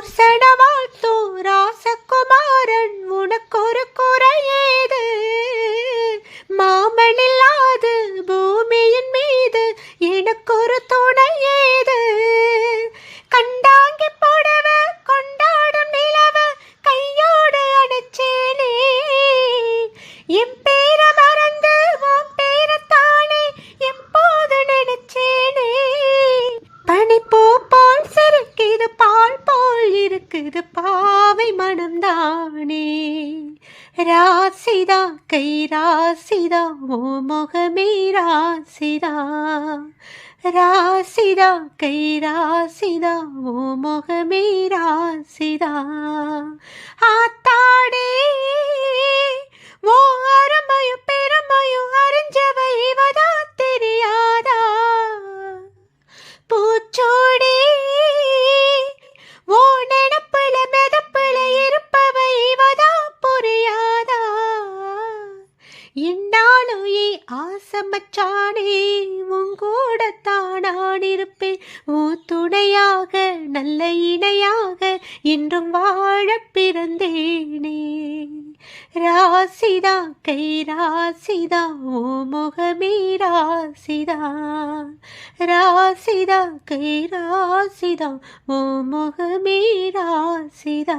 பூசணவாழ்த்தோ ராசகுமாரன் உனக்கொரு குறையேது மாமனில்லாது பூமியின் மீது எனக்கொரு துணையேது கண்டாங்கி போடவ கொண்டாடும் நிலவ கையோடு அணைச்சேனே என் பேர மறந்து உன் பேரத்தானே எப்போது நினைச்சேனே பனிப்பூ போல் சிறுக்கிது பால் போல் இருக்குது பாவை மனம்தானே ராசிதா கை ராசிதா ஓ முகமே ராசிதா ராசிதா கை ராசிதா ஓ முகமே ராசிதா ஆத்தாடே ஓ அருமையும் பெருமையும் அறிஞ்சவ இவதா தெரியாதா பூச்சோடி ஓ நெனப்புல மெதப்புல இருப்பவ இவதா புரியாதா என்னாலும் ஆசமச்சானே உங்கூடத்தான் நான் இருப்பேன் உன் துணையாக நல்ல இணையாக என்றும் வாழ பிறந்தேனே ராசிதா கை ராசிதா ஓ முகமே ராசிதா ராசிதா கை ராசிதா ஓ முகமே ராசிதா